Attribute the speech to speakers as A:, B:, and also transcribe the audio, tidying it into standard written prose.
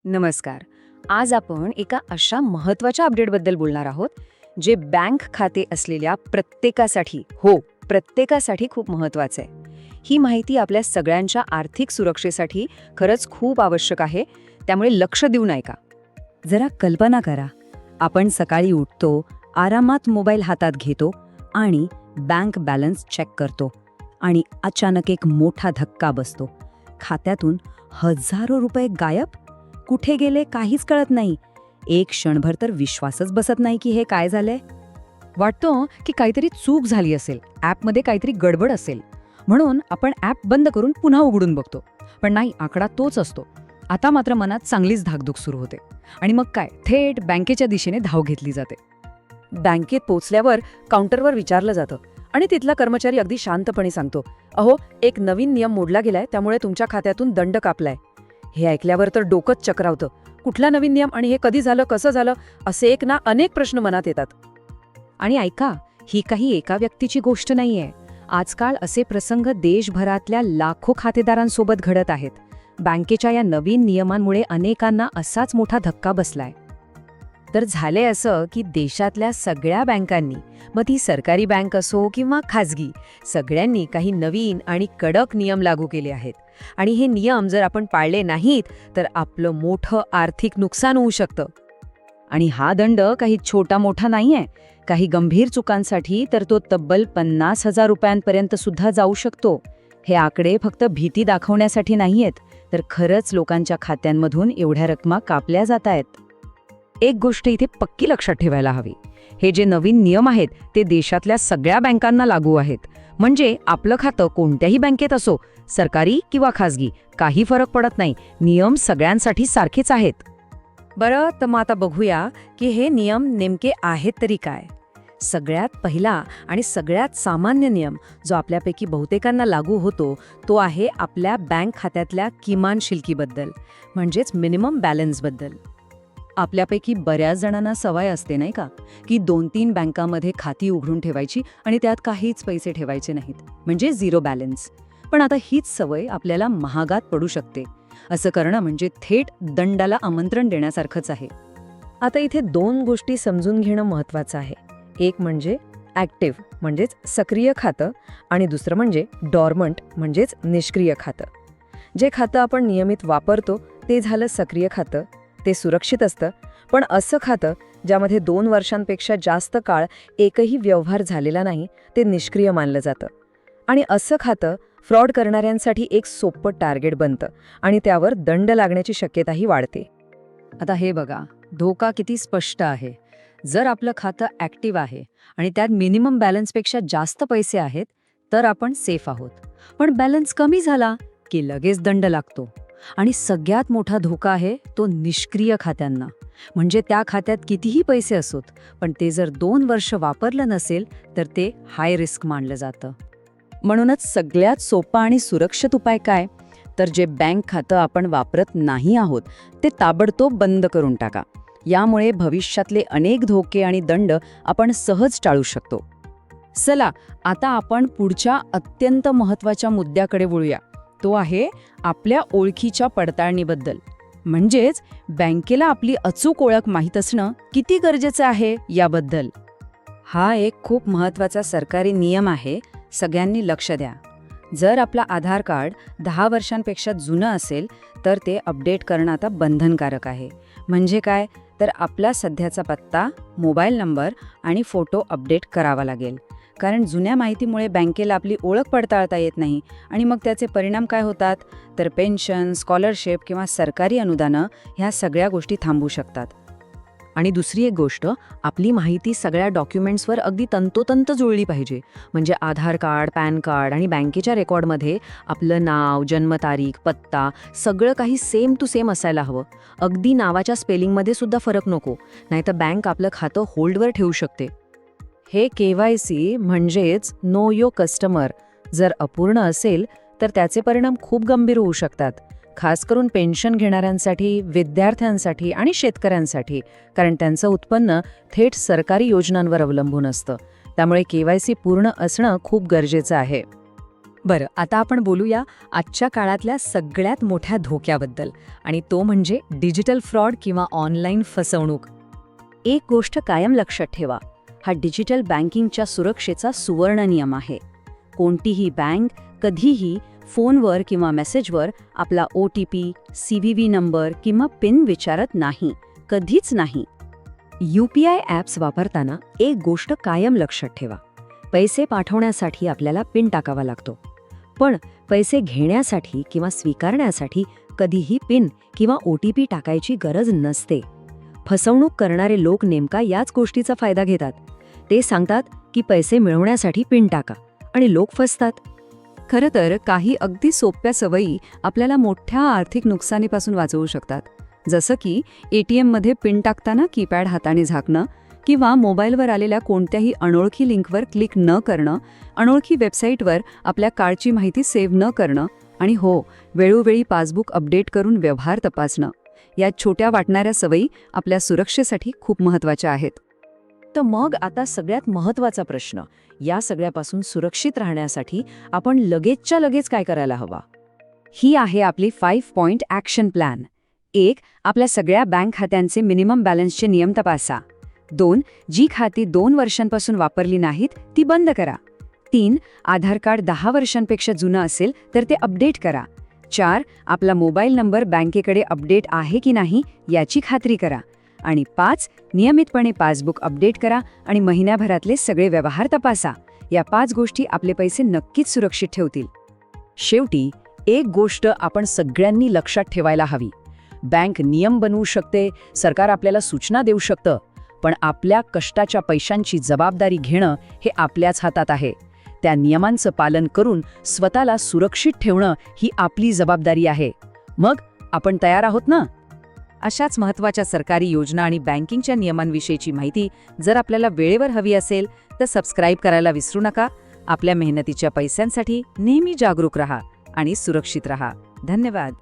A: नमस्कार. आज आपण एका अशा महत्त्वाच्या अपडेटबद्दल बोलणार आहोत, जे बँक खाते असलेल्या प्रत्येकासाठी, प्रत्येकासाठी खूप महत्त्वाचं आहे. ही माहिती आपल्या सगळ्यांच्या आर्थिक सुरक्षेसाठी खरंच खूप आवश्यक आहे, त्यामुळे लक्ष देऊन ऐका.
B: जरा कल्पना करा, आपण सकाळी उठतो, आरामात मोबाईल हातात घेतो आणि बँक बॅलन्स चेक करतो आणि अचानक एक मोठा धक्का बसतो. खात्यातून हजारो रुपये गायब. कुठे गेले काहीच कळत नाही. एक क्षणभर तर विश्वासच बसत नाही की हे काय झालंय.
A: वाटतं की काहीतरी चूक झाली असेल, ॲपमध्ये काहीतरी गडबड असेल, म्हणून आपण ॲप बंद करून पुन्हा उघडून बघतो. पण नाही, आकडा तोच असतो. आता मात्र मनात चांगलीच धाकधूक सुरू होते आणि मग काय, थेट बँकेच्या दिशेने धाव घेतली जाते. बँकेत पोचल्यावर काउंटरवर विचारलं जातं आणि तिथला कर्मचारी अगदी शांतपणे सांगतो, अहो, एक नवीन नियम मोडला गेलाय, त्यामुळे तुमच्या खात्यातून दंड कापलाय. हे ऐकल्यावर तर डोकंच चक्रावतं. कुठला नवीन नियम आणि हे कधी झालं, कसं झालं, असे एक ना अनेक प्रश्न मनात येतात. आणि ऐका, ही काही एका व्यक्तीची गोष्ट नाहीये. आजकाल असे प्रसंग देशभरातल्या लाखो खातेदारांसोबत घडत आहेत. बँकेच्या या नवीन नियमांमुळे अनेकांना असाच मोठा धक्का बसलाय. तर झाले असं की देशातल्या सगळ्या बँकांनी, मग ती सरकारी बँक असो किंवा खाजगी, सगळ्यांनी काही नवीन आणि कडक नियम लागू केले आहेत. आणि हे नियम जर आपण पाळले नाहीत तर आपलं मोठं आर्थिक नुकसान होऊ शकतं.
B: आणि हा दंड काही छोटा मोठा नाहीये. काही गंभीर चुकांसाठी तर तो तब्बल 50,000 रुपयांपर्यंत सुद्धा जाऊ शकतो. हे आकडे फक्त भीती दाखवण्यासाठी नाहीयेत, तर खरंच लोकांच्या खात्यांमधून एवढ्या रकमा कापल्या जात आहेत.
A: एक गोष्ट इथे पक्की लक्षात ठेवायला हवी, हे जे नवीन नियम आहेत ते देशातल्या सगळ्या बँकांना लागू आहेत. म्हणजे आपलं खातं कोणत्याही बँकेत असो, सरकारी किंवा खाजगी, काही फरक पडत नाही. नियम सगळ्यांसाठी सारखेच आहेत. बरं, तर मग आता बघूया की हे नियम नेमके आहेत तरी काय. सगळ्यात पहिला आणि सगळ्यात सामान्य नियम जो आपल्यापैकी बहुतेकांना लागू होतो, तो आहे आपल्या बँक खात्यातल्या किमान शिल्लकीबद्दल, म्हणजेच मिनिमम बॅलन्सबद्दल. आपल्यापैकी बऱ्याच जणांना सवय असते नाही का, की 2-3 बँकांमध्ये खाती उघडून ठेवायची आणि त्यात काहीच पैसे ठेवायचे नाहीत, म्हणजे झिरो बॅलन्स. पण आता हीच सवय आपल्याला महागात पडू शकते. असं करणं म्हणजे थेट दंडाला आमंत्रण देण्यासारखंच आहे. आता इथे 2 गोष्टी समजून घेणं महत्त्वाचं आहे. एक म्हणजे ॲक्टिव्ह म्हणजेच सक्रिय खातं आणि दुसरं म्हणजे डॉर्मंट म्हणजेच निष्क्रिय खातं. जे खातं आपण नियमित वापरतो ते झालं सक्रिय खातं, ते सुरक्षित असतं. पण असं खातं ज्यामध्ये 2 वर्षांपेक्षा जास्त काळ एकही व्यवहार झालेला नाही, ते निष्क्रिय मानलं जातं. आणि असं खातं फ्रॉड करणाऱ्यांसाठी एक सोपं टार्गेट बनतं आणि त्यावर दंड लागण्याची शक्यताही वाढते. आता हे बघा, धोका किती स्पष्ट आहे. जर आपलं खातं ॲक्टिव्ह आहे आणि त्यात मिनिमम बॅलन्सपेक्षा जास्त पैसे आहेत तर आपण सेफ आहोत. पण बॅलन्स कमी झाला की लगेच दंड लागतो. आणि सगळ्यात मोठा धोका आहे तो निष्क्रिय खात्यांना. म्हणजे त्या खात्यात कितीही पैसे असोत, पण ते जर 2 वर्ष वापरलं नसेल तर ते हाय रिस्क मानलं जातं.
B: म्हणूनच सगळ्यात सोपा आणि सुरक्षित उपाय काय, तर जे बँक खातं आपण वापरत नाही आहोत ते ताबडतोब बंद करून टाका. यामुळे भविष्यातले अनेक धोके आणि दंड आपण सहज टाळू शकतो. चला, आता आपण पुढच्या अत्यंत महत्त्वाच्या मुद्द्याकडे वळूया. तो आहे आपल्या ओळखीच्या पडताळणीबद्दल. म्हणजेच बँकेला आपली अचूक ओळख माहीत असणं किती गरजेचं आहे याबद्दल.
A: हा एक खूप महत्त्वाचा सरकारी नियम आहे, सगळ्यांनी लक्ष द्या. जर आपला आधार कार्ड 10 वर्षांपेक्षा जुनं असेल तर ते अपडेट करणं आता बंधनकारक आहे. म्हणजे काय, तर आपला सध्याचा पत्ता, मोबाईल नंबर आणि फोटो अपडेट करावा लागेल. कारण जुन्या माहितीमुळे बँकेला आपली ओळख पडताळता येत नाही आणि मग त्याचे परिणाम काय होतात, तर पेन्शन, स्कॉलरशिप किंवा सरकारी अनुदानं ह्या सगळ्या गोष्टी थांबू शकतात. आणि दुसरी एक गोष्ट, आपली माहिती सगळ्या डॉक्युमेंट्सवर अगदी तंतोतंत जुळली पाहिजे. म्हणजे आधार कार्ड, पॅन कार्ड आणि बँकेच्या रेकॉर्डमध्ये आपलं नाव, जन्मतारीख, पत्ता सगळं काही सेम टू सेम असायला हवं. अगदी नावाच्या स्पेलिंगमध्ये सुद्धा फरक नको, नाहीतर बँक आपलं खातं होल्डवर ठेवू शकते. हे KYC म्हणजेच नो योर कस्टमर जर अपूर्ण असेल तर त्याचे परिणाम खूप गंभीर होऊ शकतात. खास करून पेन्शन घेणाऱ्यांसाठी, विद्यार्थ्यांसाठी आणि शेतकऱ्यांसाठी, कारण त्यांचं उत्पन्न थेट सरकारी योजनांवर अवलंबून असतं. त्यामुळे KYC पूर्ण असणं खूप गरजेचं आहे.
B: बरं, आता आपण बोलूया आजच्या काळातल्या सगळ्यात मोठ्या धोक्याबद्दल, आणि तो म्हणजे डिजिटल फ्रॉड किंवा ऑनलाईन फसवणूक. एक गोष्ट कायम लक्षात ठेवा, हा डिजिटल बँकिंगच्या सुरक्षेचा सुवर्ण नियम आहे. कोणतीही बँक कधीही फोनवर किंवा मेसेजवर आपला OTP, CVV नंबर किंवा पिन विचारत नाही, कधीच नाही.
A: UPI ॲप्स वापरताना एक गोष्ट कायम लक्षात ठेवा. पैसे पाठवण्यासाठी आपल्याला पिन टाकावा लागतो, पण पैसे घेण्यासाठी किंवा स्वीकारण्यासाठी कधीही पिन किंवा OTP टाकायची गरज नसते. फसवणूक करणारे लोक नेमका याच गोष्टीचा फायदा घेतात. ते सांगतात की पैसे मिळवण्यासाठी पिन टाका, आणि लोक फसतात.
B: खरं तर काही अगदी सोप्या सवयी आपल्याला मोठ्या आर्थिक नुकसानीपासून वाचवू शकतात. जसं की ATMमध्ये पिन टाकताना कीपॅड हाताने झाकणं, किंवा मोबाईलवर आलेल्या कोणत्याही अनोळखी लिंकवर क्लिक न करणं, अनोळखी वेबसाईटवर आपल्या कार्डची माहिती सेव्ह न करणं, आणि हो, वेळोवेळी पासबुक अपडेट करून व्यवहार तपासणं. या छोट्या वाटणाऱ्या सवयी आपल्या सुरक्षेसाठी खूप महत्त्वाच्या आहेत.
A: तर मग आता सगळ्यात महत्त्वाचा प्रश्न, या सगळ्यापासून सुरक्षित राहण्यासाठी आपण लगेचच्या लगेच काय करायला हवा? ही आहे आपली 5 पॉइंट ॲक्शन प्लॅन. 1. आपल्या सगळ्या बँक खात्यांचे मिनिमम बॅलन्सचे नियम तपासा. 2. जी खाती 2 वर्षांपासून वापरली नाहीत ती बंद करा. 3. आधार कार्ड 10 वर्षांपेक्षा जुनं असेल तर ते अपडेट करा. 4. आपला मोबाईल नंबर बँकेकडे अपडेट आहे की नाही याची खात्री करा. आणि 5. नियमितपणे पासबुक अपडेट करा आणि महिन्याभरातले सगळे व्यवहार तपासा. या 5 गोष्टी आपले पैसे नक्कीच सुरक्षित ठेवतील. शेवटी एक गोष्ट आपण सगळ्यांनी लक्षात ठेवायला हवी. बँक नियम बनवू शकते, सरकार आपल्याला सूचना देऊ शकतं, पण आपल्या कष्टाच्या पैशांची जबाबदारी घेणं हे आपल्याच हातात आहे. त्या नियमांचं पालन करून स्वतःला सुरक्षित ठेवणं ही आपली जबाबदारी आहे. मग आपण तयार आहोत ना? अशाच महत्त्वाच्या सरकारी योजना आणि बँकिंगच्या नियमांविषयीची माहिती जर आपल्याला वेळेवर हवी असेल तर सबस्क्राईब करायला विसरू नका. आपल्या मेहनतीच्या पैशांसाठी नेहमी जागरूक रहा आणि सुरक्षित रहा. धन्यवाद.